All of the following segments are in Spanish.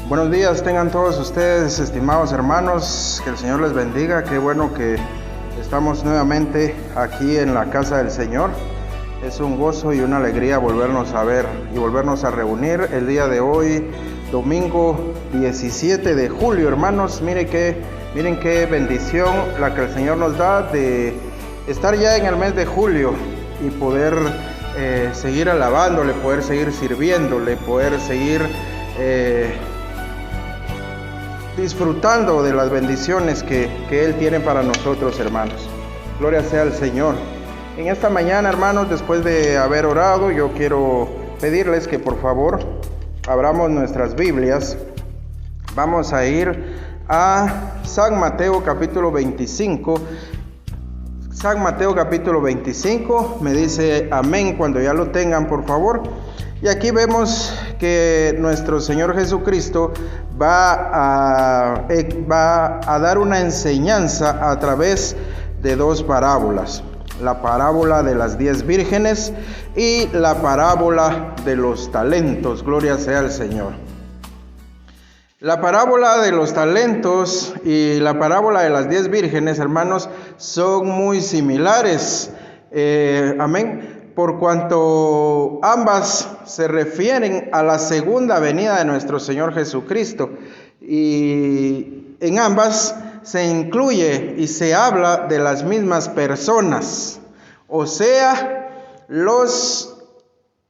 Buenos días tengan todos ustedes, estimados hermanos, que el Señor les bendiga. Qué bueno que estamos nuevamente aquí en la casa del Señor. Es un gozo y una alegría volvernos a ver y volvernos a reunir el día de hoy, domingo 17 de julio, hermanos. Miren qué bendición la que el Señor nos da de estar ya en el mes de julio y poder seguir alabándole, poder seguir sirviéndole, poder seguir disfrutando de las bendiciones que Él tiene para nosotros, hermanos. Gloria sea al Señor. En esta mañana, hermanos, después de haber orado, yo quiero pedirles que por favor abramos nuestras Biblias. Vamos a ir a San Mateo capítulo 25. San Mateo capítulo 25, me dice amén cuando ya lo tengan, por favor. Y aquí vemos que nuestro Señor Jesucristo va a dar una enseñanza a través de dos parábolas. La parábola de las 10 vírgenes y la parábola de los talentos. Gloria sea al Señor. La parábola de los talentos y la parábola de las 10 vírgenes, hermanos, son muy similares. Amén. Por cuanto ambas se refieren a la segunda venida de nuestro Señor Jesucristo. Y en ambas se incluye y se habla de las mismas personas, o sea, los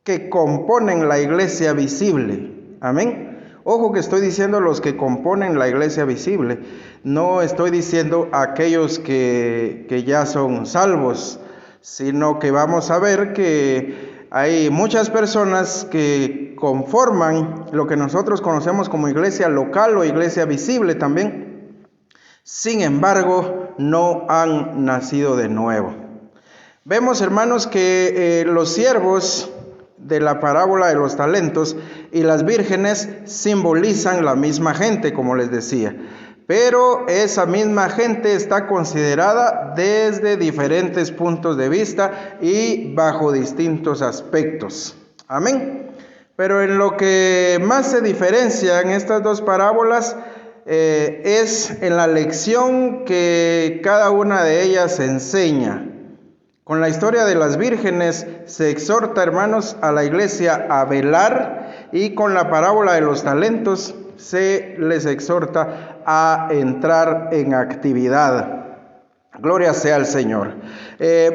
que componen la iglesia visible. Amén. Ojo que estoy diciendo los que componen la iglesia visible, no estoy diciendo aquellos que ya son salvos, sino que vamos a ver que hay muchas personas que conforman lo que nosotros conocemos como iglesia local o iglesia visible también. Sin embargo, no han nacido de nuevo. Vemos, hermanos, que los siervos de la parábola de los talentos y las vírgenes simbolizan la misma gente, como les decía. Pero esa misma gente está considerada desde diferentes puntos de vista y bajo distintos aspectos. Amén. Pero en lo que más se diferencian estas dos parábolas es en la lección que cada una de ellas enseña. Con la historia de las vírgenes se exhorta, hermanos, a la iglesia a velar, y con la parábola de los talentos se les exhorta a entrar en actividad. Gloria sea al Señor.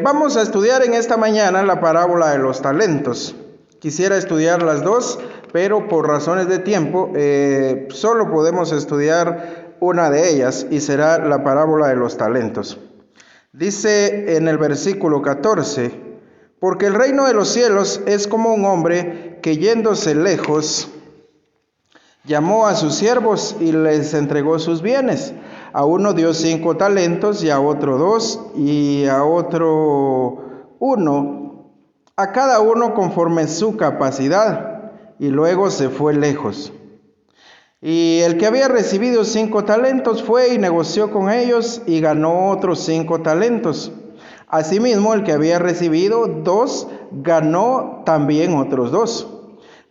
Vamos a estudiar en esta mañana la parábola de los talentos. Quisiera estudiar las dos, pero por razones de tiempo solo podemos estudiar una de ellas, y será la parábola de los talentos. Dice en el versículo 14: porque el reino de los cielos es como un hombre que, yéndose lejos, llamó a sus siervos y les entregó sus bienes. A uno dio 5 talentos, y a otro 2, y a otro 1, a cada uno conforme su capacidad, y luego se fue lejos. Y el que había recibido 5 talentos fue y negoció con ellos, y ganó otros 5 talentos. Asimismo, el que había recibido 2 ganó también otros 2.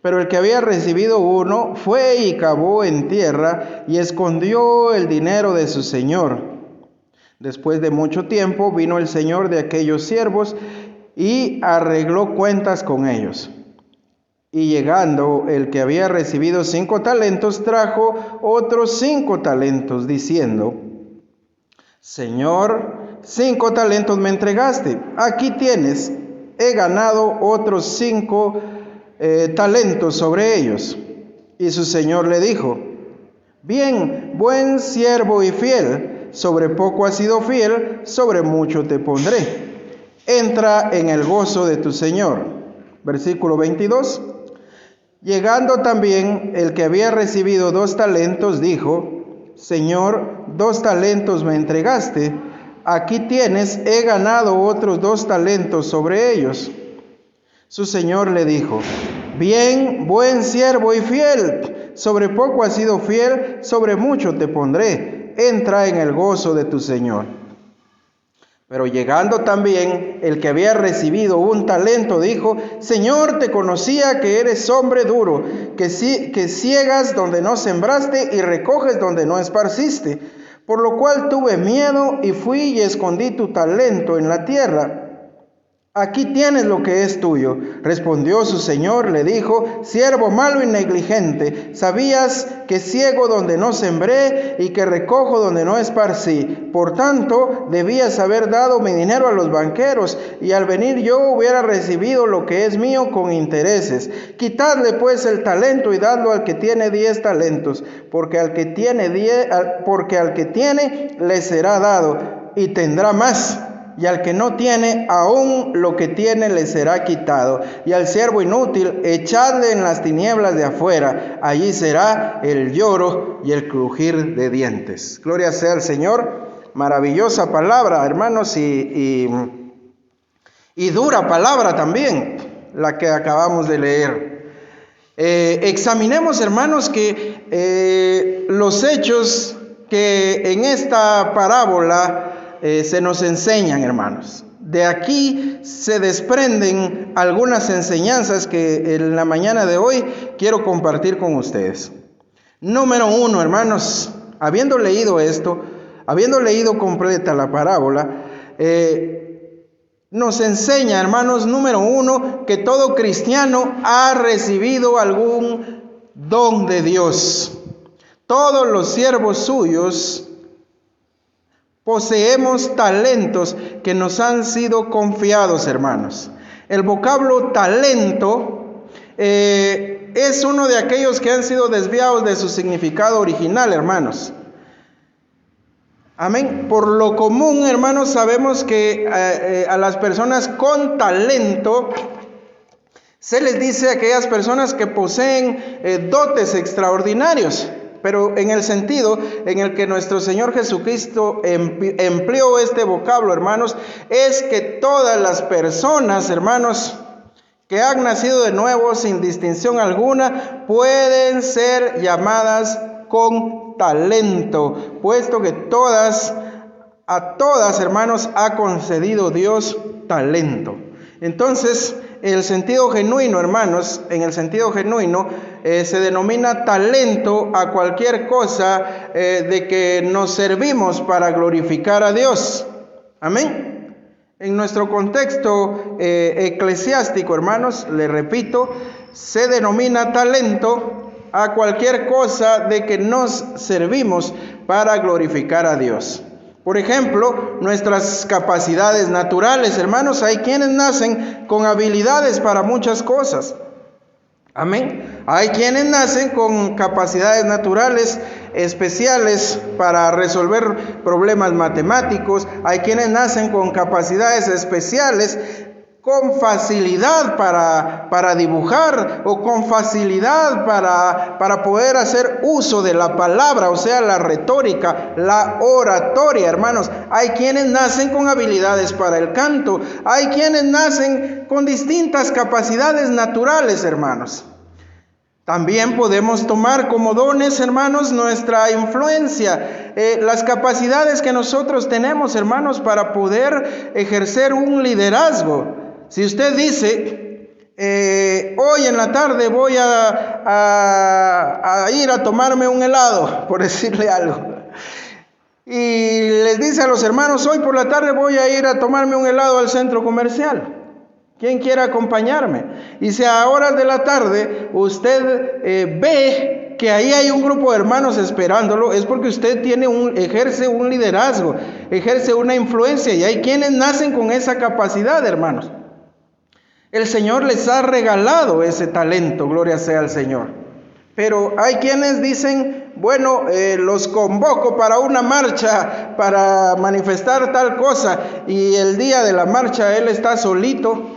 Pero el que había recibido 1 fue y cavó en tierra y escondió el dinero de su señor. Después de mucho tiempo vino el señor de aquellos siervos y arregló cuentas con ellos. Y llegando el que había recibido 5 talentos, trajo otros 5 talentos, diciendo: Señor, 5 talentos me entregaste, aquí tienes, he ganado otros 5 talentos sobre ellos. Y su señor le dijo: bien, buen siervo y fiel, sobre poco has sido fiel, sobre mucho te pondré. Entra en el gozo de tu señor. Versículo 22. Llegando también el que había recibido 2 talentos, dijo: Señor, 2 talentos me entregaste, aquí tienes, he ganado otros 2 talentos sobre ellos. Su señor le dijo: bien, buen siervo y fiel, sobre poco has sido fiel, sobre mucho te pondré, entra en el gozo de tu señor. Pero llegando también el que había recibido un talento, dijo: Señor, te conocía que eres hombre duro, que ciegas donde no sembraste y recoges donde no esparciste. Por lo cual tuve miedo y fui y escondí tu talento en la tierra. Aquí tienes lo que es tuyo. Respondió su señor, le dijo: siervo malo y negligente, sabías que ciego donde no sembré y que recojo donde no esparcí. Por tanto, debías haber dado mi dinero a los banqueros, y al venir yo hubiera recibido lo que es mío con intereses. Quitadle pues el talento y dadlo al que tiene 10 talentos, porque al que tiene le será dado y tendrá más. Y al que no tiene, aún lo que tiene le será quitado. Y al siervo inútil, echadle en las tinieblas de afuera. Allí será el lloro y el crujir de dientes. Gloria sea al Señor. Maravillosa palabra, hermanos, y dura palabra también, la que acabamos de leer. Examinemos, hermanos, que los hechos que en esta parábola se nos enseñan, hermanos. De aquí se desprenden algunas enseñanzas que en la mañana de hoy quiero compartir con ustedes. Número 1, hermanos, habiendo leído esto, habiendo leído completa la parábola, nos enseña, hermanos, número 1, que todo cristiano ha recibido algún don de Dios. Todos los siervos suyos poseemos talentos que nos han sido confiados, hermanos. El vocablo talento es uno de aquellos que han sido desviados de su significado original, hermanos. Amén. Por lo común, hermanos, sabemos que a las personas con talento se les dice a aquellas personas que poseen dotes extraordinarios. Pero en el sentido en el que nuestro Señor Jesucristo empleó este vocablo, hermanos, es que todas las personas, hermanos, que han nacido de nuevo sin distinción alguna, pueden ser llamadas con talento, puesto que a todas, hermanos, ha concedido Dios talento. Entonces, el sentido genuino, hermanos, en el sentido genuino se denomina talento a cualquier cosa de que nos servimos para glorificar a Dios. Amén. En nuestro contexto eclesiástico, hermanos, le repito, se denomina talento a cualquier cosa de que nos servimos para glorificar a Dios. Por ejemplo, nuestras capacidades naturales, hermanos, hay quienes nacen con habilidades para muchas cosas. Amén. Hay quienes nacen con capacidades naturales especiales para resolver problemas matemáticos. Hay quienes nacen con capacidades especiales con facilidad para dibujar o con facilidad para poder hacer uso de la palabra, o sea, la retórica, la oratoria, hermanos. Hay quienes nacen con habilidades para el canto, hay quienes nacen con distintas capacidades naturales, hermanos. También podemos tomar como dones, hermanos, nuestra influencia, las capacidades que nosotros tenemos, hermanos, para poder ejercer un liderazgo. Si usted dice, hoy en la tarde voy a ir a tomarme un helado, por decirle algo, y les dice a los hermanos, hoy por la tarde voy a ir a tomarme un helado al centro comercial, ¿quién quiere acompañarme? Y si a horas de la tarde usted ve que ahí hay un grupo de hermanos esperándolo, es porque usted ejerce un liderazgo, ejerce una influencia, y hay quienes nacen con esa capacidad, hermanos. El Señor les ha regalado ese talento, gloria sea al Señor. Pero hay quienes dicen, bueno, los convoco para una marcha, para manifestar tal cosa, y el día de la marcha él está solito.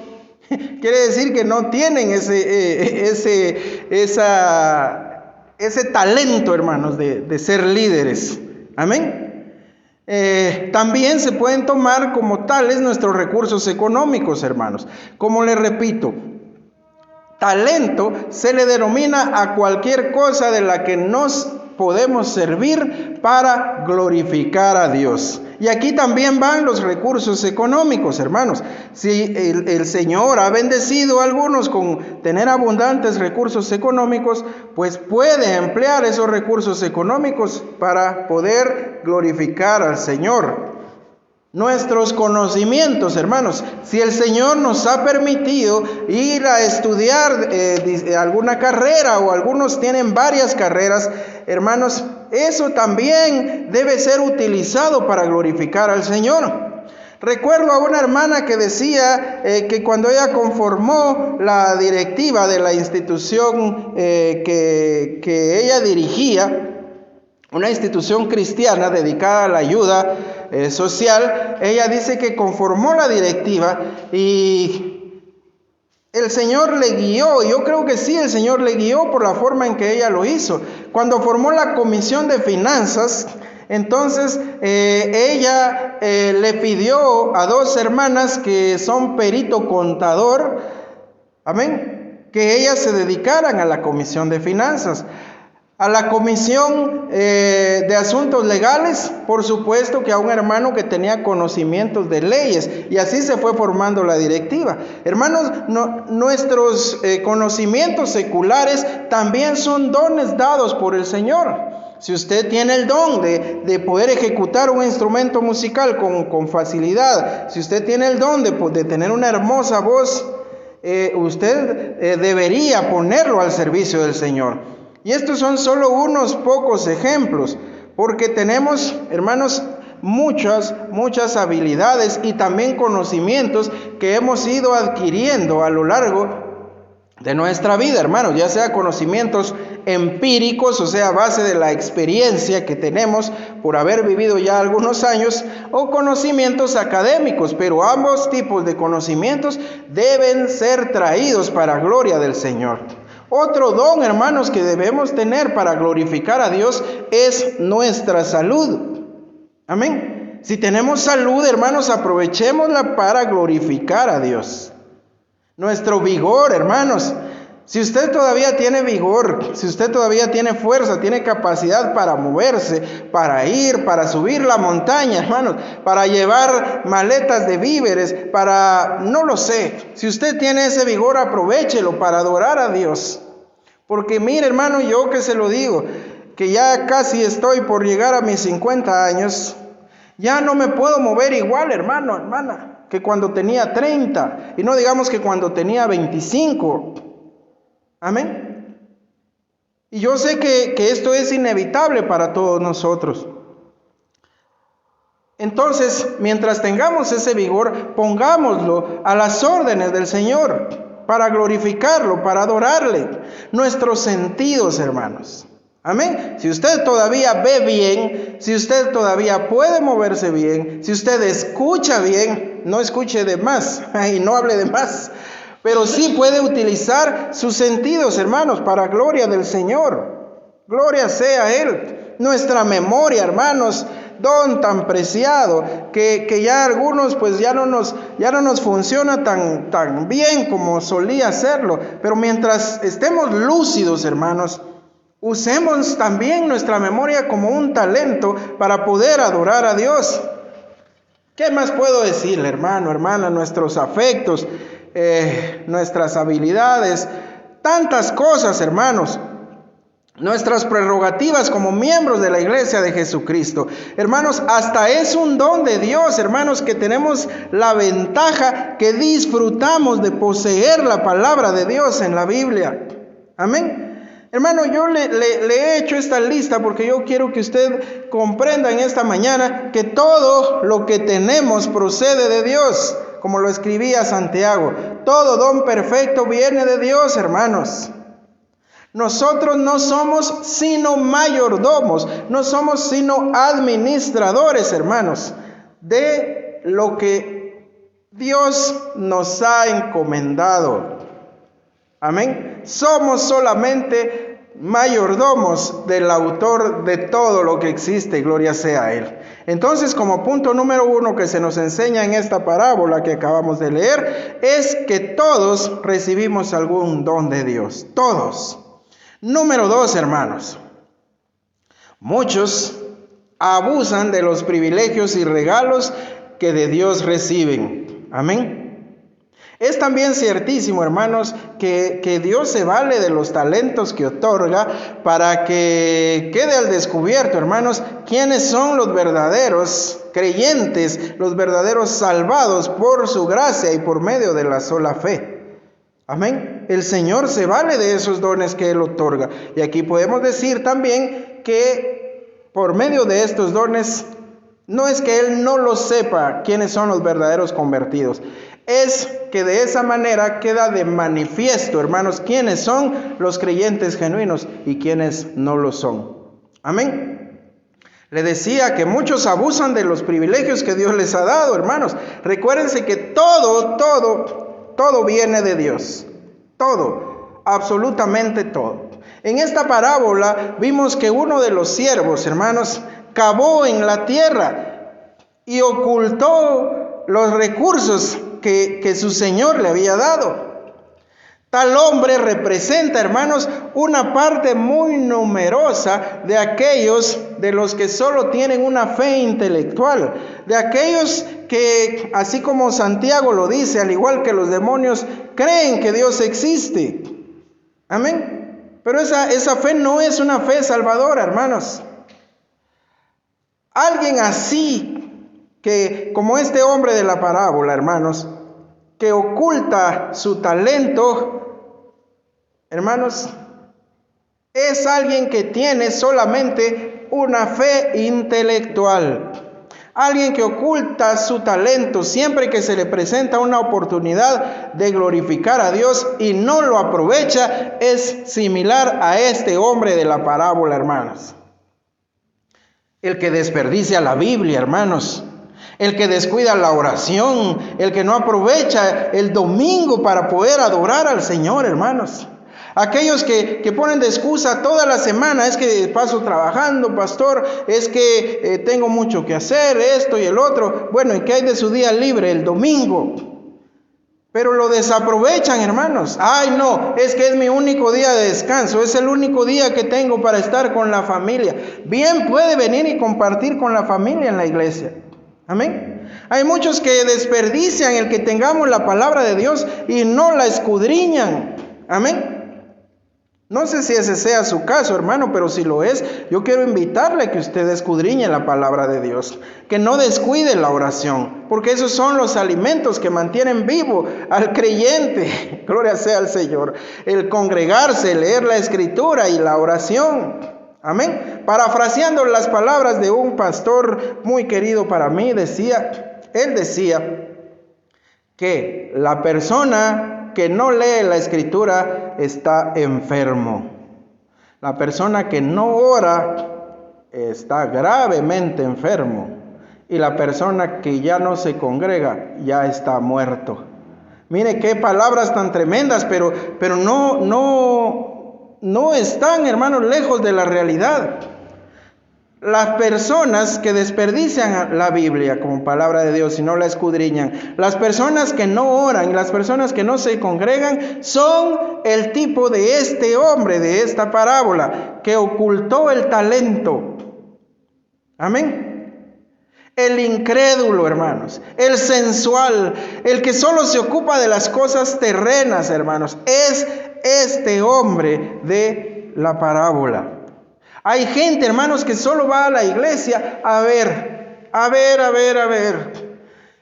Quiere decir que no tienen ese talento, hermanos, de ser líderes. Amén. También se pueden tomar como tales nuestros recursos económicos, hermanos. Como les repito, talento se le denomina a cualquier cosa de la que nos podemos servir para glorificar a Dios. Y aquí también van los recursos económicos, hermanos. Si el Señor ha bendecido a algunos con tener abundantes recursos económicos, pues puede emplear esos recursos económicos para poder glorificar al Señor. Nuestros conocimientos, hermanos, si el Señor nos ha permitido ir a estudiar alguna carrera, o algunos tienen varias carreras, hermanos, eso también debe ser utilizado para glorificar al Señor. Recuerdo a una hermana que decía que cuando ella conformó la directiva de la institución que ella dirigía, una institución cristiana dedicada a la ayuda social, ella dice que conformó la directiva y el Señor le guió. Yo creo que sí, el Señor le guió por la forma en que ella lo hizo. Cuando formó la comisión de finanzas, entonces ella le pidió a dos hermanas que son perito contador, amén, que ellas se dedicaran a la comisión de finanzas. A la comisión de asuntos legales, por supuesto que a un hermano que tenía conocimientos de leyes, y así se fue formando la directiva. Hermanos, nuestros conocimientos seculares también son dones dados por el Señor. Si usted tiene el don de poder ejecutar un instrumento musical con facilidad, si usted tiene el don de tener una hermosa voz, usted debería ponerlo al servicio del Señor. Y estos son solo unos pocos ejemplos, porque tenemos, hermanos, muchas habilidades y también conocimientos que hemos ido adquiriendo a lo largo de nuestra vida, hermanos, ya sea conocimientos empíricos, o sea, a base de la experiencia que tenemos por haber vivido ya algunos años, o conocimientos académicos, pero ambos tipos de conocimientos deben ser traídos para gloria del Señor. Otro don, hermanos, que debemos tener para glorificar a Dios es nuestra salud. Amén. Si tenemos salud, hermanos, aprovechémosla para glorificar a Dios. Nuestro vigor, hermanos. Si usted todavía tiene vigor, si usted todavía tiene fuerza, tiene capacidad para moverse, para ir, para subir la montaña, hermanos, para llevar maletas de víveres, no lo sé. Si usted tiene ese vigor, aprovéchelo para adorar a Dios. Porque mire, hermano, yo que se lo digo, que ya casi estoy por llegar a mis 50 años, ya no me puedo mover igual, hermano, hermana, que cuando tenía 30, y no digamos que cuando tenía 25. Amén. Y yo sé que esto es inevitable para todos nosotros. Entonces, mientras tengamos ese vigor, pongámoslo a las órdenes del Señor para glorificarlo, para adorarle. Nuestros sentidos, hermanos. Amén. Si usted todavía ve bien, si usted todavía puede moverse bien, si usted escucha bien, no escuche de más y no hable de más, pero sí puede utilizar sus sentidos, hermanos, para gloria del Señor. Gloria sea a Él. Nuestra memoria, hermanos, don tan preciado, que ya algunos pues ya no nos funciona tan bien como solía hacerlo. Pero mientras estemos lúcidos, hermanos, usemos también nuestra memoria como un talento para poder adorar a Dios. ¿Qué más puedo decirle, hermano, hermana? Nuestros afectos, nuestras habilidades, tantas cosas, hermanos. Nuestras prerrogativas como miembros de la iglesia de Jesucristo. Hermanos, hasta es un don de Dios, hermanos, que tenemos la ventaja que disfrutamos de poseer la palabra de Dios en la Biblia. Amén. Hermano, yo le he hecho esta lista porque yo quiero que usted comprenda en esta mañana que todo lo que tenemos procede de Dios, como lo escribía Santiago. Todo don perfecto viene de Dios, hermanos. Nosotros no somos sino mayordomos, no somos sino administradores, hermanos, de lo que Dios nos ha encomendado. Amén. Somos solamente mayordomos del autor de todo lo que existe, gloria sea a Él. Entonces, como punto número 1 que se nos enseña en esta parábola que acabamos de leer, es que todos recibimos algún don de Dios, todos. Número 2, hermanos, muchos abusan de los privilegios y regalos que de Dios reciben. Amén. Es también ciertísimo, hermanos, que Dios se vale de los talentos que otorga para que quede al descubierto, hermanos, quiénes son los verdaderos creyentes, los verdaderos salvados por su gracia y por medio de la sola fe. Amén. El Señor se vale de esos dones que Él otorga. Y aquí podemos decir también que por medio de estos dones, no es que Él no lo sepa quiénes son los verdaderos convertidos. Es que de esa manera queda de manifiesto, hermanos, quiénes son los creyentes genuinos y quiénes no lo son. Amén. Le decía que muchos abusan de los privilegios que Dios les ha dado, hermanos. Recuérdense que todo viene de Dios. Todo, absolutamente todo. En esta parábola vimos que uno de los siervos, hermanos, cavó en la tierra y ocultó los recursos que su Señor le había dado. Tal hombre representa, hermanos, una parte muy numerosa de aquellos de los que solo tienen una fe intelectual, de aquellos que, así como Santiago lo dice, al igual que los demonios, creen que Dios existe. Amén. Pero esa fe no es una fe salvadora, hermanos. Alguien así, que como este hombre de la parábola, hermanos, que oculta su talento, hermanos, es alguien que tiene solamente una fe intelectual. Alguien que oculta su talento siempre que se le presenta una oportunidad de glorificar a Dios y no lo aprovecha, es similar a este hombre de la parábola, hermanos. El que desperdicia la Biblia, hermanos. El que descuida la oración, el que no aprovecha el domingo para poder adorar al Señor, hermanos. Aquellos que ponen de excusa toda la semana, es que paso trabajando, pastor, es que tengo mucho que hacer, esto y el otro. Bueno, ¿y qué hay de su día libre? El domingo. Pero lo desaprovechan, hermanos. Ay, no, es que es mi único día de descanso, es el único día que tengo para estar con la familia. Bien puede venir y compartir con la familia en la iglesia. Amén. Hay muchos que desperdician el que tengamos la palabra de Dios y no la escudriñan. Amén. No sé si ese sea su caso, hermano, pero si lo es, yo quiero invitarle a que usted escudriñe la palabra de Dios, que no descuide la oración, porque esos son los alimentos que mantienen vivo al creyente. Gloria sea al Señor. El congregarse, leer la escritura y la oración. Amén. Parafraseando las palabras de un pastor muy querido para mí, él decía que la persona que no lee la escritura está enfermo. La persona que no ora está gravemente enfermo. Y la persona que ya no se congrega ya está muerto. Mire qué palabras tan tremendas, pero no están, hermanos, lejos de la realidad. Las personas que desperdician la Biblia como palabra de Dios y no la escudriñan, las personas que no oran y las personas que no se congregan, son el tipo de este hombre de esta parábola que ocultó el talento. Amén. El incrédulo, hermanos, el sensual, el que solo se ocupa de las cosas terrenas, hermanos, es este hombre de la parábola. Hay gente, hermanos, que solo va a la iglesia a ver.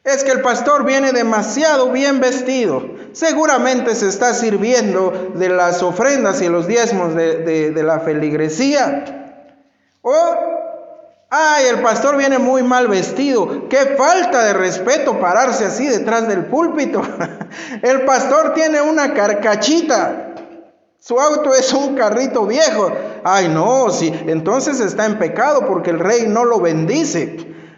Es que el pastor viene demasiado bien vestido. Seguramente se está sirviendo de las ofrendas y los diezmos de la feligresía. El pastor viene muy mal vestido. Qué falta de respeto pararse así detrás del púlpito. El pastor tiene una carcachita. Su auto es un carrito viejo. Ay, no, sí, entonces está en pecado porque el rey no lo bendice.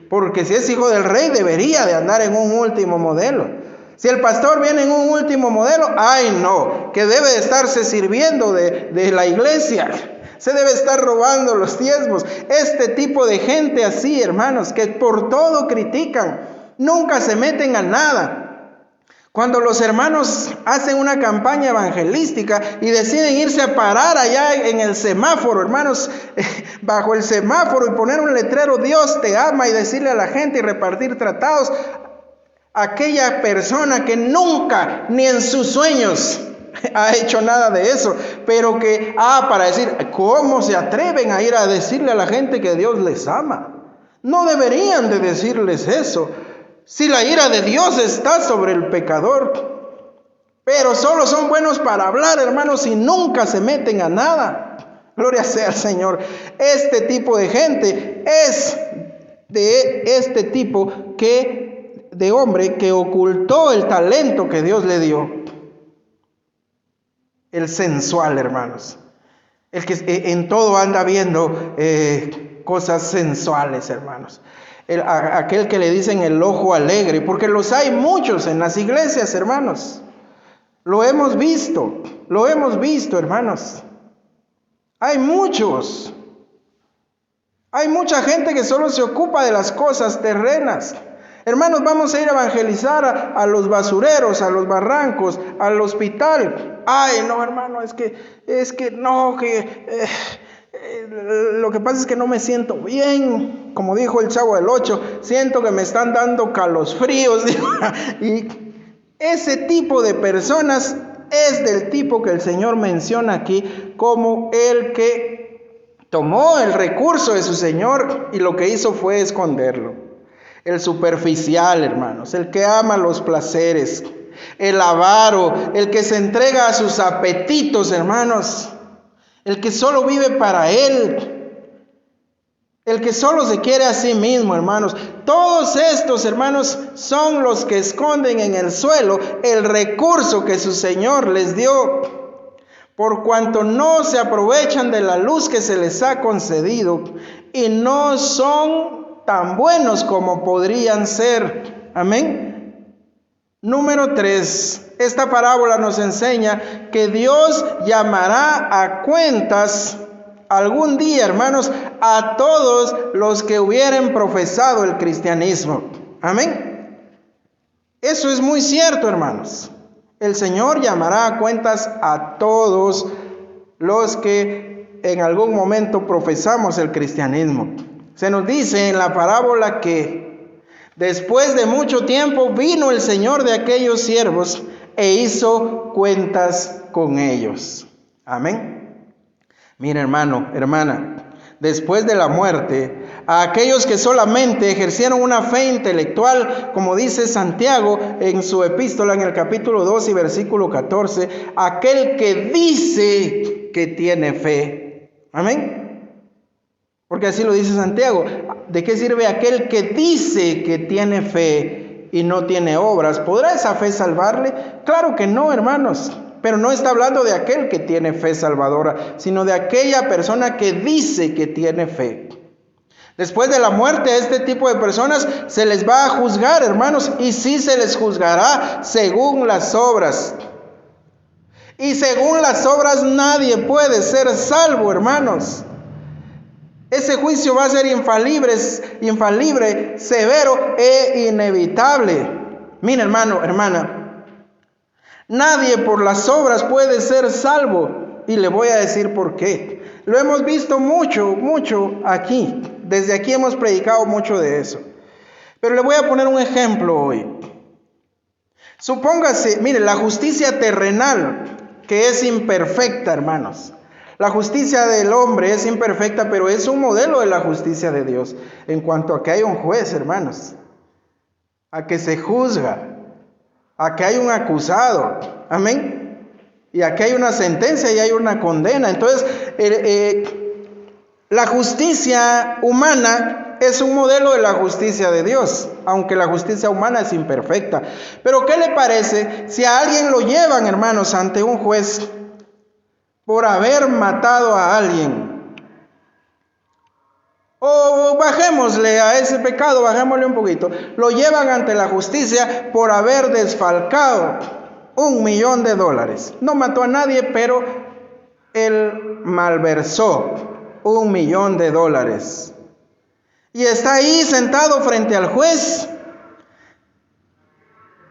Porque si es hijo del rey debería de andar en un último modelo. Si el pastor viene en un último modelo, ay no, que debe de estarse sirviendo de la iglesia. Se debe estar robando los diezmos. Este tipo de gente así, hermanos, que por todo critican, nunca se meten a nada. Cuando los hermanos hacen una campaña evangelística y deciden irse a parar allá en el semáforo, hermanos, bajo el semáforo y poner un letrero, Dios te ama, y decirle a la gente y repartir tratados, aquella persona que nunca ni en sus sueños ha hecho nada de eso, pero que, para decir, ¿cómo se atreven a ir a decirle a la gente que Dios les ama? No deberían de decirles eso. Si la ira de Dios está sobre el pecador, pero solo son buenos para hablar, hermanos, y nunca se meten a nada. Gloria sea al Señor. Este tipo de gente es de este tipo de hombre que ocultó el talento que Dios le dio. El sensual, hermanos. El que en todo anda viendo cosas sensuales, hermanos. Aquel que le dicen el ojo alegre, porque los hay muchos en las iglesias, hermanos. Lo hemos visto, hermanos. Hay muchos. Hay mucha gente que solo se ocupa de las cosas terrenas. Hermanos, vamos a ir a evangelizar a los basureros, a los barrancos, al hospital. Ay, no, hermano, es que lo que pasa es que no me siento bien, como dijo el Chavo del 8, siento que me están dando calosfríos. Y ese tipo de personas es del tipo que el Señor menciona aquí como el que tomó el recurso de su Señor y lo que hizo fue esconderlo. El superficial, hermanos, el que ama los placeres, el avaro, el que se entrega a sus apetitos, hermanos, el que solo vive para él, el que solo se quiere a sí mismo, hermanos. Todos estos, hermanos, son los que esconden en el suelo el recurso que su Señor les dio, por cuanto no se aprovechan de la luz que se les ha concedido y no son tan buenos como podrían ser. Amén. Número 3. Esta parábola nos enseña que Dios llamará a cuentas algún día, hermanos, a todos los que hubieren profesado el cristianismo. Amén. Eso es muy cierto, hermanos. El Señor llamará a cuentas a todos los que en algún momento profesamos el cristianismo. Se nos dice en la parábola que después de mucho tiempo vino el Señor de aquellos siervos e hizo cuentas con ellos. Amén. Mira, hermano, hermana, después de la muerte, a aquellos que solamente ejercieron una fe intelectual, como dice Santiago en su epístola en el capítulo 2 y versículo 14, aquel que dice que tiene fe. Amén. Porque así lo dice Santiago. ¿De qué sirve aquel que dice que tiene fe y no tiene obras? ¿Podrá esa fe salvarle? Claro que no, hermanos. Pero no está hablando de aquel que tiene fe salvadora, sino de aquella persona que dice que tiene fe. Después de la muerte a este tipo de personas se les va a juzgar, hermanos, y sí se les juzgará según las obras. Y según las obras nadie puede ser salvo, hermanos. Ese juicio va a ser infalible, severo e inevitable. Mira, hermano, hermana, nadie por las obras puede ser salvo. Y le voy a decir por qué. Lo hemos visto mucho aquí. Desde aquí hemos predicado mucho de eso. Pero le voy a poner un ejemplo hoy. Supóngase, mire, la justicia terrenal, que es imperfecta, hermanos. La justicia del hombre es imperfecta, pero es un modelo de la justicia de Dios. En cuanto a que hay un juez, hermanos, a que se juzga, a que hay un acusado, amén, y a que hay una sentencia y hay una condena. Entonces, la justicia humana es un modelo de la justicia de Dios, aunque la justicia humana es imperfecta. Pero ¿qué le parece si a alguien lo llevan, hermanos, ante un juez por haber matado a alguien? O bajémosle a ese pecado, bajémosle un poquito. Lo llevan ante la justicia por haber desfalcado $1,000,000. No mató a nadie, pero él malversó $1,000,000. Y está ahí sentado frente al juez.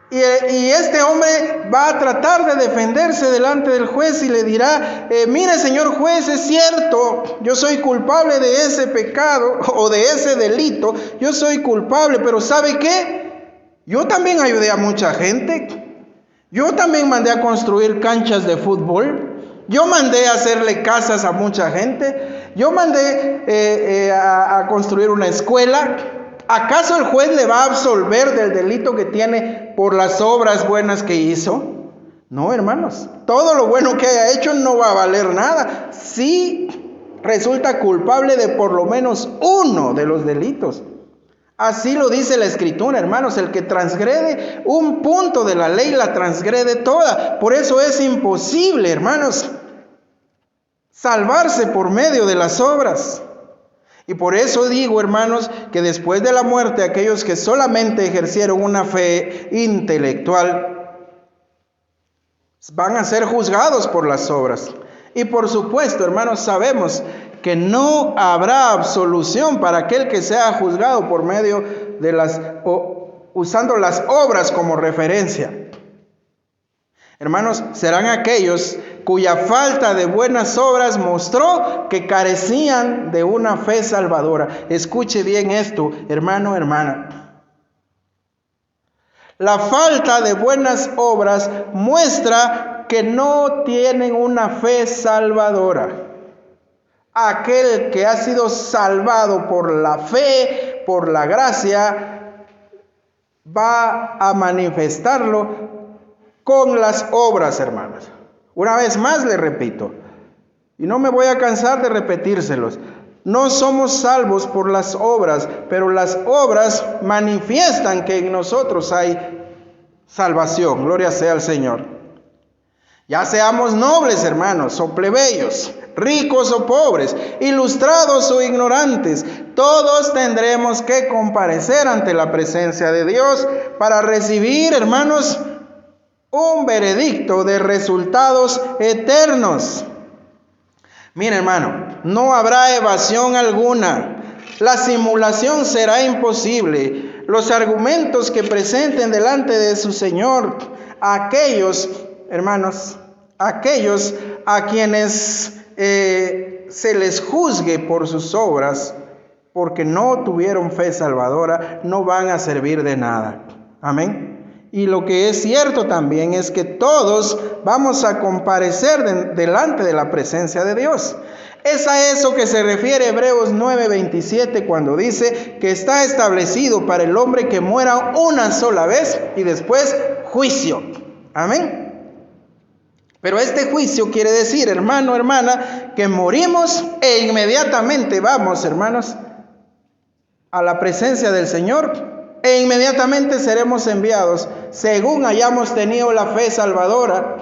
Y este hombre va a tratar de defenderse delante del juez y le dirá, mire señor juez, es cierto, yo soy culpable de ese pecado o de ese delito, yo soy culpable, pero ¿sabe qué? Yo también ayudé a mucha gente, yo también mandé a construir canchas de fútbol, yo mandé a hacerle casas a mucha gente, yo mandé a construir una escuela. ¿Acaso el juez le va a absolver del delito que tiene por las obras buenas que hizo? No, hermanos. Todo lo bueno que haya hecho no va a valer nada si resulta culpable de por lo menos uno de los delitos. Así lo dice la Escritura, hermanos. El que transgrede un punto de la ley, la transgrede toda. Por eso es imposible, hermanos, salvarse por medio de las obras. Y por eso digo, hermanos, que después de la muerte, aquellos que solamente ejercieron una fe intelectual van a ser juzgados por las obras. Y por supuesto, hermanos, sabemos que no habrá absolución para aquel que sea juzgado por medio de usando las obras como referencia. Hermanos, serán aquellos cuya falta de buenas obras mostró que carecían de una fe salvadora. Escuche bien esto, hermano, hermana. La falta de buenas obras muestra que no tienen una fe salvadora. Aquel que ha sido salvado por la fe, por la gracia, va a manifestarlo con las obras, hermanos. Una vez más le repito, y no me voy a cansar de repetírselos, no somos salvos por las obras, pero las obras manifiestan que en nosotros hay salvación. Gloria sea al Señor. Ya seamos nobles, hermanos, o plebeyos, ricos o pobres, ilustrados o ignorantes, todos tendremos que comparecer ante la presencia de Dios para recibir, hermanos, un veredicto de resultados eternos. Mira, hermano, no habrá evasión alguna. La simulación será imposible. Los argumentos que presenten delante de su Señor, aquellos, hermanos, aquellos a quienes se les juzgue por sus obras, porque no tuvieron fe salvadora, no van a servir de nada. Amén. Y lo que es cierto también es que todos vamos a comparecer delante de la presencia de Dios. Es a eso que se refiere Hebreos 9:27 cuando dice que está establecido para el hombre que muera una sola vez y después juicio. Amén. Pero este juicio quiere decir, hermano, hermana, que morimos e inmediatamente vamos, hermanos, a la presencia del Señor. E inmediatamente seremos enviados según hayamos tenido la fe salvadora,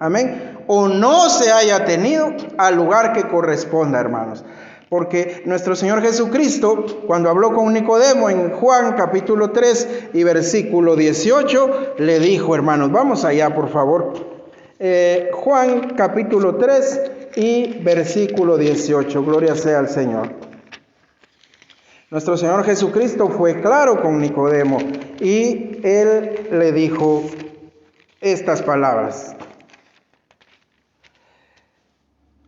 amén, o no se haya tenido, al lugar que corresponda, hermanos. Porque nuestro Señor Jesucristo, cuando habló con Nicodemo en Juan capítulo 3 y versículo 18, le dijo, hermanos, vamos allá por favor. Juan capítulo 3 y versículo 18, gloria sea al Señor. Nuestro Señor Jesucristo fue claro con Nicodemo y Él le dijo estas palabras.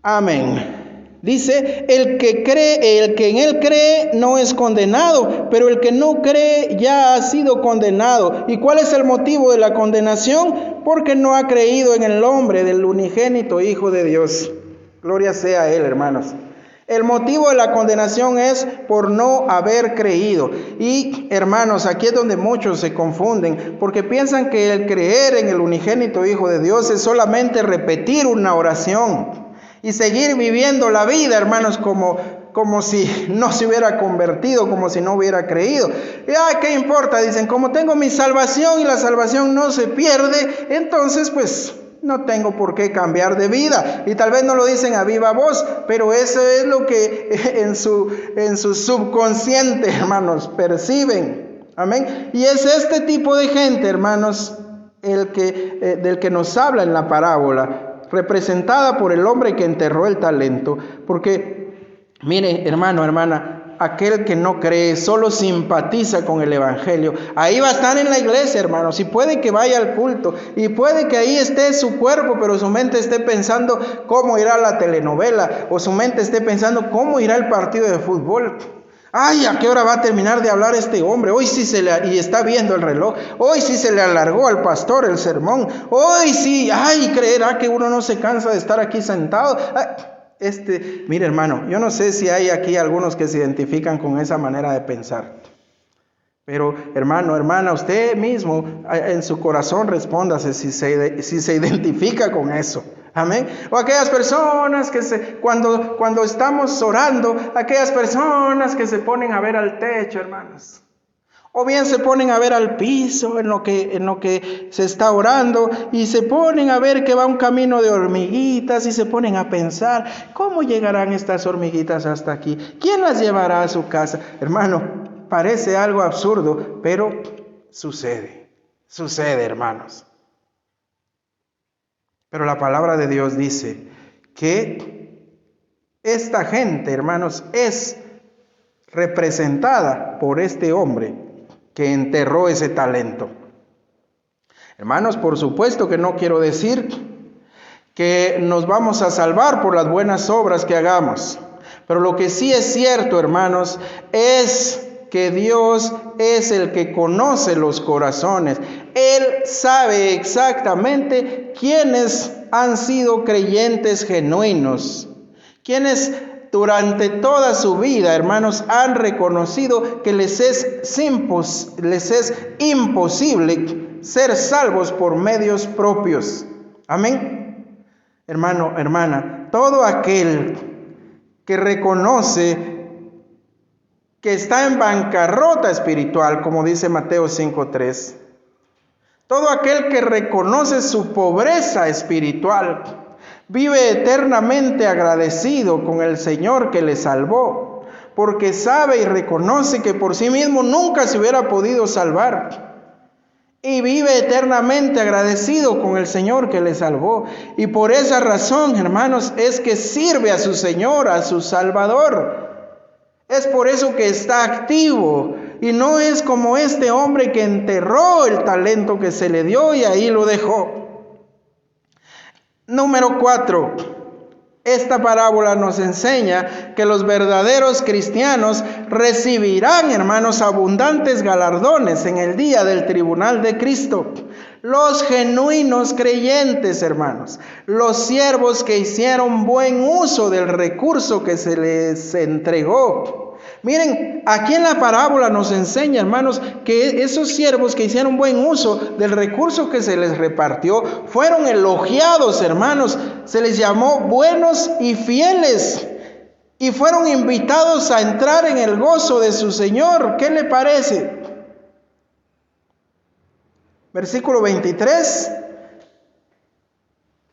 Amén. Dice, el que en Él cree no es condenado, pero el que no cree ya ha sido condenado. ¿Y cuál es el motivo de la condenación? Porque no ha creído en el nombre del unigénito Hijo de Dios. Gloria sea a Él, hermanos. El motivo de la condenación es por no haber creído. Y hermanos, aquí es donde muchos se confunden, porque piensan que el creer en el unigénito Hijo de Dios es solamente repetir una oración y seguir viviendo la vida, hermanos, como si no se hubiera convertido, como si no hubiera creído. ¿Qué importa? Dicen, como tengo mi salvación y la salvación no se pierde, entonces pues no tengo por qué cambiar de vida. Y tal vez no lo dicen a viva voz, pero eso es lo que en su subconsciente, hermanos, perciben. Amén. Y es este tipo de gente, hermanos, del que nos habla en la parábola, representada por el hombre que enterró el talento. Porque, mire, hermano, hermana, aquel que no cree, solo simpatiza con el evangelio. Ahí va a estar en la iglesia, hermanos, y puede que vaya al culto, y puede que ahí esté su cuerpo, pero su mente esté pensando cómo irá la telenovela, o su mente esté pensando cómo irá el partido de fútbol. Ay, ¿a qué hora va a terminar de hablar este hombre? Hoy sí y está viendo el reloj. Hoy sí se le alargó al pastor el sermón. Hoy sí, ay, creerá que uno no se cansa de estar aquí sentado. Mire, hermano, yo no sé si hay aquí algunos que se identifican con esa manera de pensar. Pero, hermano, hermana, usted mismo en su corazón respóndase si se identifica con eso. Amén. O aquellas personas que cuando estamos orando, aquellas personas que se ponen a ver al techo, hermanos. O bien se ponen a ver al piso en lo que se está orando, y se ponen a ver que va un camino de hormiguitas, y se ponen a pensar, ¿cómo llegarán estas hormiguitas hasta aquí? ¿Quién las llevará a su casa? Hermano, parece algo absurdo, pero sucede, hermanos. Pero la palabra de Dios dice que esta gente, hermanos, es representada por este hombre que enterró ese talento. Hermanos, por supuesto que no quiero decir que nos vamos a salvar por las buenas obras que hagamos, pero lo que sí es cierto, hermanos, es que Dios es el que conoce los corazones. Él sabe exactamente quiénes han sido creyentes genuinos, quienes durante toda su vida, hermanos, han reconocido que les es imposible ser salvos por medios propios. Amén. Hermano, hermana, todo aquel que reconoce que está en bancarrota espiritual, como dice Mateo 5:3. Todo aquel que reconoce su pobreza espiritual, vive eternamente agradecido con el Señor que le salvó, porque sabe y reconoce que por sí mismo nunca se hubiera podido salvar. Y vive eternamente agradecido con el Señor que le salvó. Y por esa razón, hermanos, es que sirve a su Señor, a su Salvador. Es por eso que está activo, y no es como este hombre que enterró el talento que se le dio y ahí lo dejó. Número 4. Esta parábola nos enseña que los verdaderos cristianos recibirán, hermanos, abundantes galardones en el día del tribunal de Cristo. Los genuinos creyentes, hermanos, los siervos que hicieron buen uso del recurso que se les entregó. Miren, aquí en la parábola nos enseña, hermanos, que esos siervos que hicieron buen uso del recurso que se les repartió fueron elogiados, hermanos. Se les llamó buenos y fieles y fueron invitados a entrar en el gozo de su Señor. ¿Qué le parece? Versículo 23.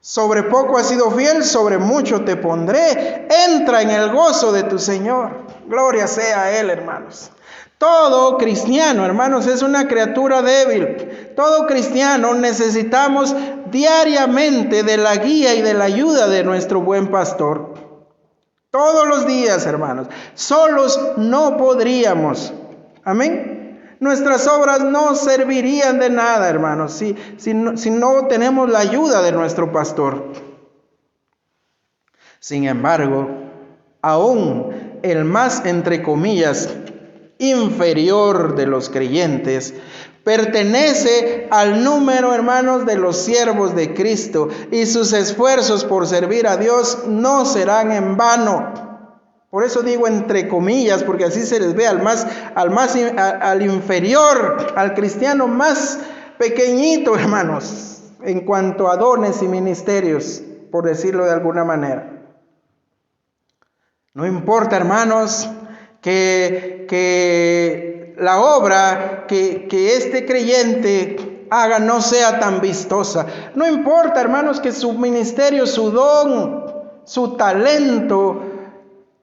Sobre poco has sido fiel, sobre mucho te pondré. Entra en el gozo de tu Señor. Gloria sea a Él, hermanos. Todo cristiano, hermanos, es una criatura débil. Todo cristiano necesitamos diariamente de la guía y de la ayuda de nuestro buen pastor. Todos los días, hermanos. Solos no podríamos. Amén. Nuestras obras no servirían de nada, hermanos, si no tenemos la ayuda de nuestro pastor. Sin embargo, aún el más, entre comillas, inferior de los creyentes, pertenece al número, hermanos, de los siervos de Cristo, y sus esfuerzos por servir a Dios no serán en vano. Por eso digo entre comillas, porque así se les ve al inferior, al cristiano más pequeñito, hermanos, en cuanto a dones y ministerios, por decirlo de alguna manera. No importa, hermanos, que la obra que este creyente haga no sea tan vistosa. No importa, hermanos, que su ministerio, su don, su talento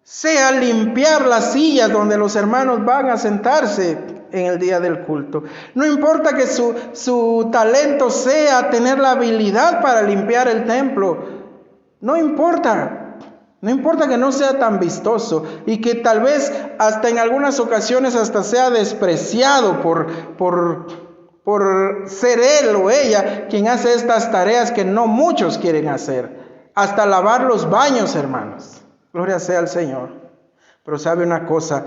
sea limpiar las sillas donde los hermanos van a sentarse en el día del culto. No importa que su talento sea tener la habilidad para limpiar el templo. No importa. No importa que no sea tan vistoso y que tal vez hasta en algunas ocasiones hasta sea despreciado por ser él o ella quien hace estas tareas que no muchos quieren hacer. Hasta lavar los baños, hermanos. Gloria sea al Señor. Pero sabe una cosa,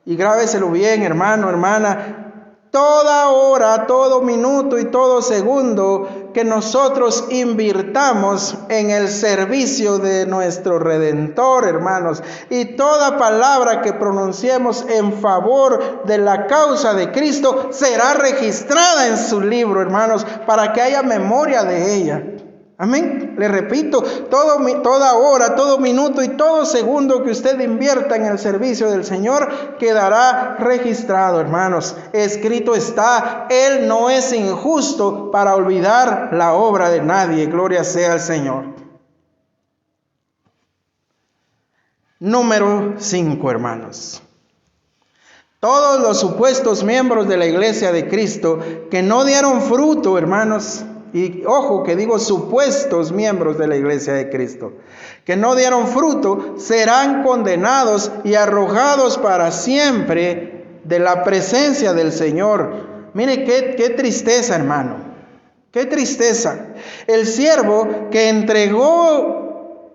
y grábeselo bien, hermano, hermana, toda hora, todo minuto y todo segundo que nosotros invirtamos en el servicio de nuestro Redentor, hermanos, y toda palabra que pronunciemos en favor de la causa de Cristo será registrada en su libro, hermanos, para que haya memoria de ella. Amén. Le repito, toda hora, todo minuto y todo segundo que usted invierta en el servicio del Señor quedará registrado, hermanos. Escrito está, Él no es injusto para olvidar la obra de nadie. Gloria sea al Señor. Número 5, hermanos. Todos los supuestos miembros de la Iglesia de Cristo que no dieron fruto, hermanos, y ojo que digo supuestos miembros de la Iglesia de Cristo, que no dieron fruto, serán condenados y arrojados para siempre de la presencia del Señor. Mire qué tristeza, hermano, qué tristeza. El siervo que entregó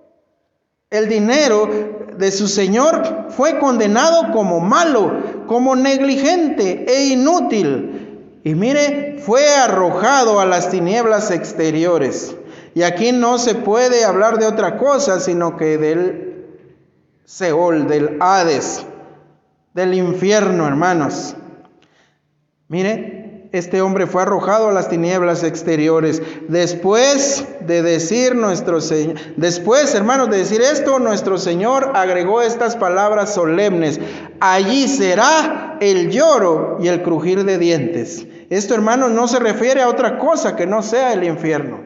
el dinero de su Señor fue condenado como malo, como negligente e inútil. Y mire, fue arrojado a las tinieblas exteriores. Y aquí no se puede hablar de otra cosa, sino que del Seol, del Hades, del infierno, hermanos. Mire, este hombre fue arrojado a las tinieblas exteriores. Después de decir hermanos, de decir esto, nuestro Señor agregó estas palabras solemnes: allí será el lloro y el crujir de dientes. Esto, hermanos, no se refiere a otra cosa que no sea el infierno.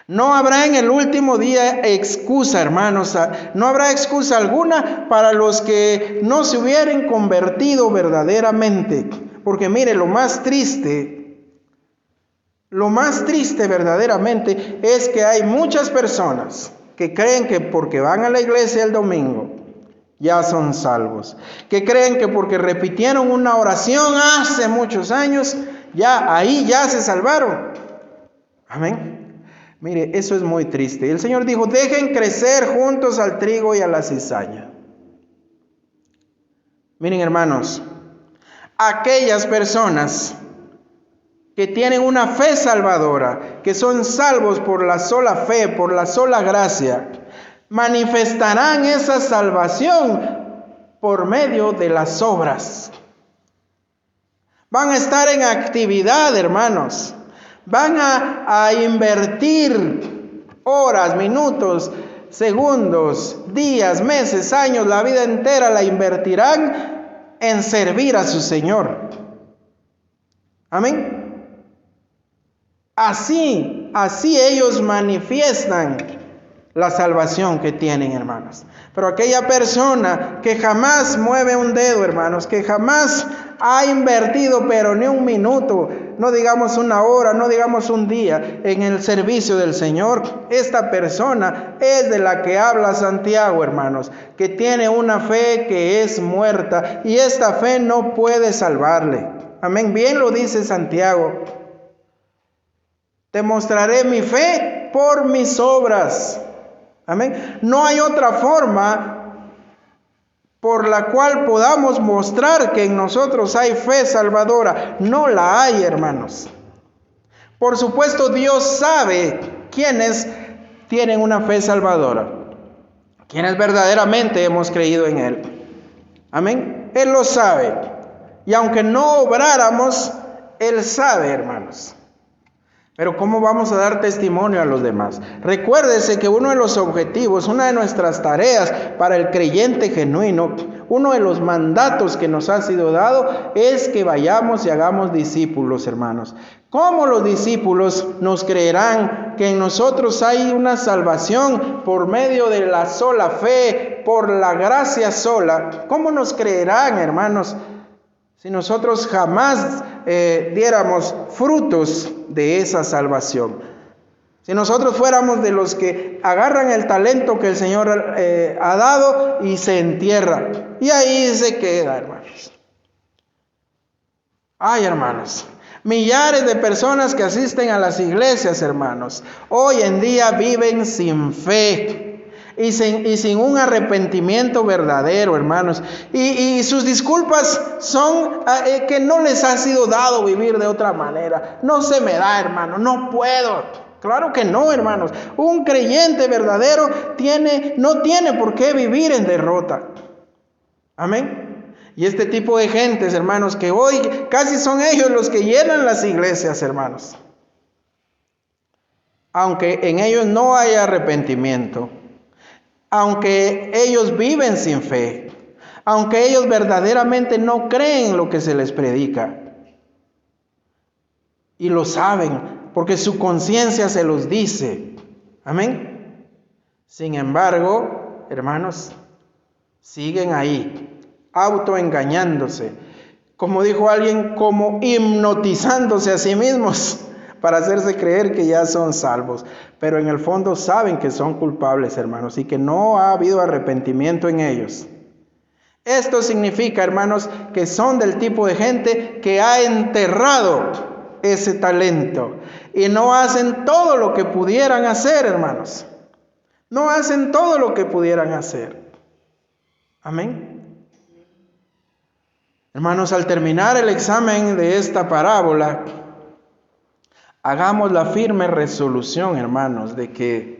No habrá en el último día excusa, hermanos. No habrá excusa alguna para los que no se hubieran convertido verdaderamente. Porque mire, lo más triste verdaderamente es que hay muchas personas que creen que porque van a la iglesia el domingo ya son salvos, que creen que porque repitieron una oración hace muchos años, ahí ya se salvaron. Amén. Mire, eso es muy triste. El Señor dijo: dejen crecer juntos al trigo y a la cizaña. Miren, hermanos, aquellas personas que tienen una fe salvadora, que son salvos por la sola fe, por la sola gracia, manifestarán esa salvación por medio de las obras. Van a estar en actividad, hermanos. Van a invertir horas, minutos, segundos, días, meses, años, la vida entera la invertirán en servir a su Señor. Amén. Así ellos manifiestan la salvación que tienen, hermanos. Pero aquella persona que jamás mueve un dedo, hermanos, que jamás ha invertido pero ni un minuto, no digamos una hora, no digamos un día, en el servicio del Señor, esta persona es de la que habla Santiago, hermanos, que tiene una fe que es muerta y esta fe no puede salvarle. Amén. Bien lo dice Santiago: te mostraré mi fe por mis obras. Amén. No hay otra forma por la cual podamos mostrar que en nosotros hay fe salvadora. No la hay, hermanos. Por supuesto, Dios sabe quiénes tienen una fe salvadora, quienes verdaderamente hemos creído en Él. Amén. Él lo sabe. Y aunque no obráramos, Él sabe, hermanos. Pero ¿cómo vamos a dar testimonio a los demás? Recuérdese que uno de los objetivos, una de nuestras tareas para el creyente genuino, uno de los mandatos que nos ha sido dado es que vayamos y hagamos discípulos, hermanos. ¿Cómo los discípulos nos creerán que en nosotros hay una salvación por medio de la sola fe, por la gracia sola? ¿Cómo nos creerán, hermanos, si nosotros jamás diéramos frutos de esa salvación? Si nosotros fuéramos de los que agarran el talento que el Señor ha dado y se entierra, y ahí se queda, hermanos. Ay, hermanos, millares de personas que asisten a las iglesias, hermanos, hoy en día viven sin fe y sin un arrepentimiento verdadero, hermanos. Y sus disculpas son que no les ha sido dado vivir de otra manera. No se me da, hermano, no puedo. Claro que no, hermanos. Un creyente verdadero no tiene por qué vivir en derrota. Amén. Y este tipo de gentes, hermanos, que hoy casi son ellos los que llenan las iglesias, hermanos. Aunque en ellos no haya arrepentimiento, aunque ellos viven sin fe, aunque ellos verdaderamente no creen lo que se les predica, y lo saben, porque su conciencia se los dice. Amén. Sin embargo, hermanos, siguen ahí, autoengañándose. Como dijo alguien, como hipnotizándose a sí mismos para hacerse creer que ya son salvos. Pero en el fondo saben que son culpables, hermanos, y que no ha habido arrepentimiento en ellos. Esto significa, hermanos, que son del tipo de gente que ha enterrado ese talento y no hacen todo lo que pudieran hacer, hermanos. No hacen todo lo que pudieran hacer. Amén. Hermanos, al terminar el examen de esta parábola, hagamos la firme resolución, hermanos, de que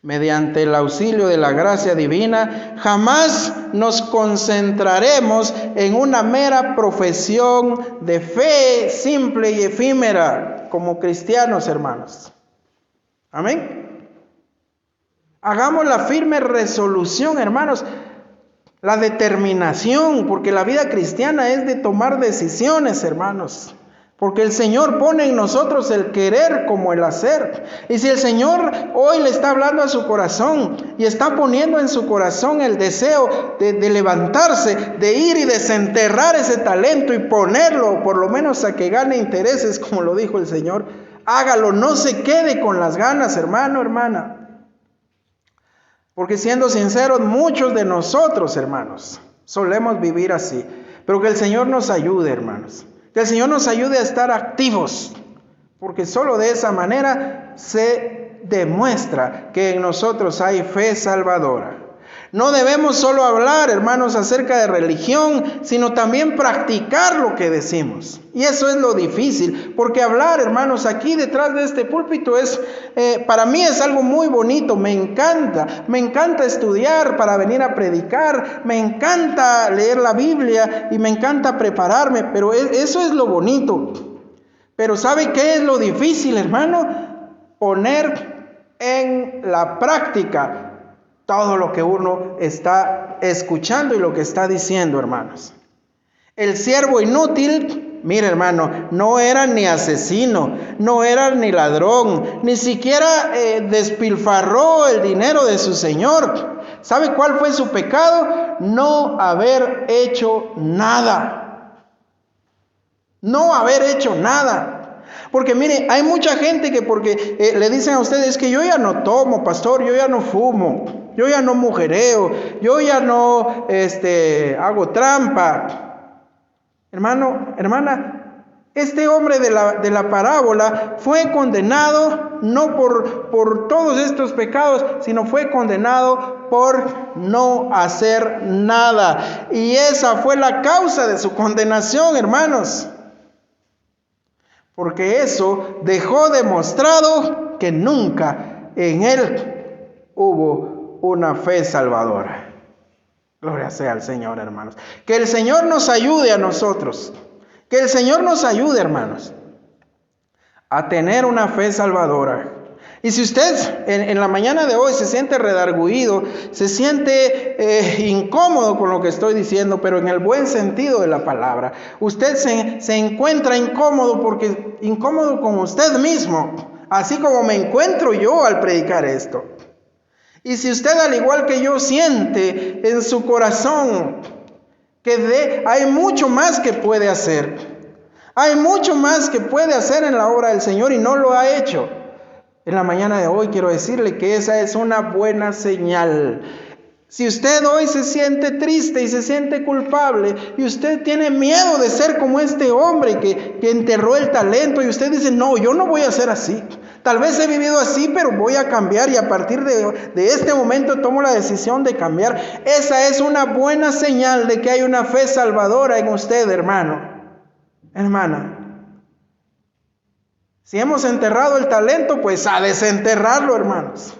mediante el auxilio de la gracia divina, jamás nos concentraremos en una mera profesión de fe simple y efímera como cristianos, hermanos. Amén. Hagamos la firme resolución, hermanos, la determinación, porque la vida cristiana es de tomar decisiones, hermanos. Porque el Señor pone en nosotros el querer como el hacer. Y si el Señor hoy le está hablando a su corazón y está poniendo en su corazón el deseo de levantarse, de ir y desenterrar ese talento y ponerlo, por lo menos a que gane intereses, como lo dijo el Señor, hágalo, no se quede con las ganas, hermano, hermana. Porque siendo sinceros, muchos de nosotros, hermanos, solemos vivir así. Pero que el Señor nos ayude, hermanos. Que el Señor nos ayude a estar activos, porque solo de esa manera se demuestra que en nosotros hay fe salvadora. No debemos solo hablar, hermanos, acerca de religión, sino también practicar lo que decimos. Y eso es lo difícil, porque hablar, hermanos, aquí detrás de este púlpito para mí es algo muy bonito, me encanta estudiar para venir a predicar, me encanta leer la Biblia y me encanta prepararme, pero eso es lo bonito. Pero ¿sabe qué es lo difícil, hermano? Poner en la práctica todo lo que uno está escuchando y lo que está diciendo, hermanos. El siervo inútil, mire, hermano, no era ni asesino, no era ni ladrón, ni siquiera despilfarró el dinero de su señor. ¿Sabe cuál fue su pecado? No haber hecho nada. No haber hecho nada. Porque mire, hay mucha gente que porque le dicen a ustedes que yo ya no tomo, pastor, yo ya no fumo, yo ya no mujereo, yo ya no hago trampa. Hermano, hermana, este hombre de la parábola fue condenado no por todos estos pecados, sino fue condenado por no hacer nada. Y esa fue la causa de su condenación, hermanos. Porque eso dejó demostrado que nunca en él hubo una fe salvadora. Gloria sea al Señor, hermanos. Que el Señor nos ayude a nosotros. Que el Señor nos ayude, hermanos, a tener una fe salvadora. Y si usted en la mañana de hoy se siente redarguido, se siente incómodo con lo que estoy diciendo, pero en el buen sentido de la palabra, usted se encuentra incómodo con usted mismo, así como me encuentro yo al predicar esto. Y si usted, al igual que yo, siente en su corazón que hay mucho más que puede hacer, hay mucho más que puede hacer en la obra del Señor y no lo ha hecho, En la mañana de hoy quiero decirle que esa es una buena señal. Si usted hoy se siente triste y se siente culpable y usted tiene miedo de ser como este hombre que enterró el talento y usted dice, no, yo no voy a ser así. Tal vez he vivido así, pero voy a cambiar y a partir de este momento tomo la decisión de cambiar. Esa es una buena señal de que hay una fe salvadora en usted, hermano, hermana. Si hemos enterrado el talento, pues a desenterrarlo, hermanos.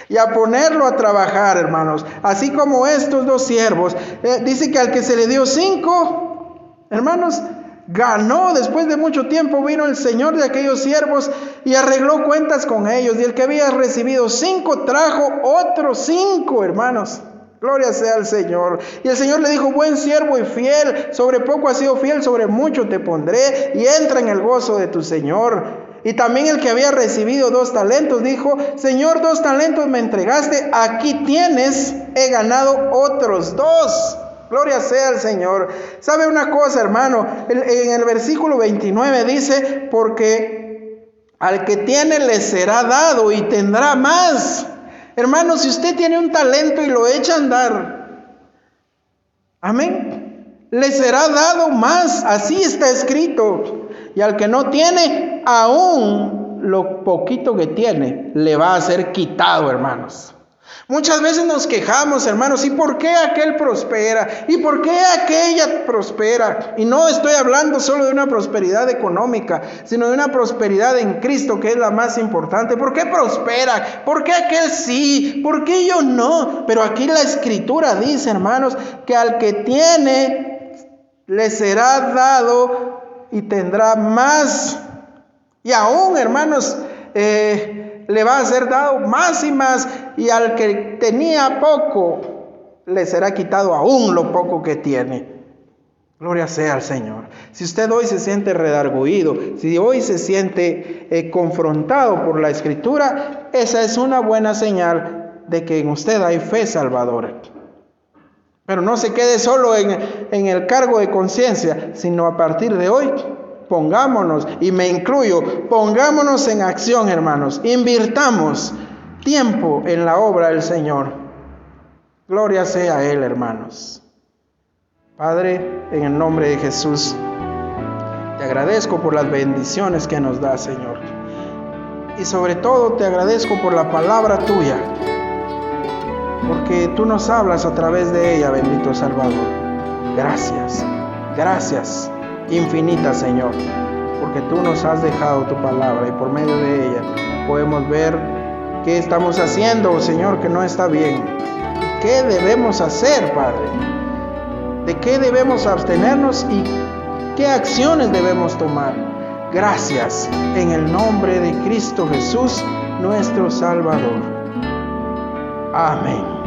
Y a ponerlo a trabajar, hermanos. Así como estos dos siervos. Dice que al que se le dio 5, hermanos, ganó. Después de mucho tiempo vino el Señor de aquellos siervos y arregló cuentas con ellos. Y el que había recibido 5 trajo otros 5, hermanos. Gloria sea al Señor. Y el Señor le dijo, buen siervo y fiel, sobre poco has sido fiel, sobre mucho te pondré, y entra en el gozo de tu Señor. Y también el que había recibido 2 talentos dijo, Señor, 2 talentos me entregaste, aquí tienes, he ganado otros 2. Gloria sea al Señor. ¿Sabe una cosa, hermano? En el versículo 29 dice, porque al que tiene le será dado y tendrá más. Hermano, si usted tiene un talento y lo echa a andar, amén, le será dado más, así está escrito. Y al que no tiene, aún lo poquito que tiene, le va a ser quitado, hermanos. Muchas veces nos quejamos, hermanos, ¿y por qué aquel prospera? ¿Y por qué aquella prospera? Y no estoy hablando solo de una prosperidad económica, sino de una prosperidad en Cristo, que es la más importante. ¿Por qué prospera? ¿Por qué aquel sí? ¿Por qué yo no? Pero aquí la Escritura dice, hermanos, que al que tiene, le será dado y tendrá más. Y aún, hermanos, le va a ser dado más y más, y al que tenía poco, le será quitado aún lo poco que tiene. Gloria sea al Señor. Si usted hoy se siente redarguido, si hoy se siente confrontado por la Escritura, esa es una buena señal de que en usted hay fe salvadora. Pero no se quede solo en el cargo de conciencia, sino a partir de hoy, pongámonos, y me incluyo, pongámonos en acción, hermanos. Invirtamos tiempo en la obra del Señor. Gloria sea a Él, hermanos. Padre, en el nombre de Jesús, te agradezco por las bendiciones que nos da, Señor. Y sobre todo te agradezco por la palabra tuya, porque tú nos hablas a través de ella, bendito Salvador. Gracias, gracias infinitas, Señor, porque tú nos has dejado tu palabra y por medio de ella podemos ver qué estamos haciendo, Señor, que no está bien. ¿Qué debemos hacer, Padre? ¿De qué debemos abstenernos y qué acciones debemos tomar? Gracias, en el nombre de Cristo Jesús, nuestro Salvador. Amén.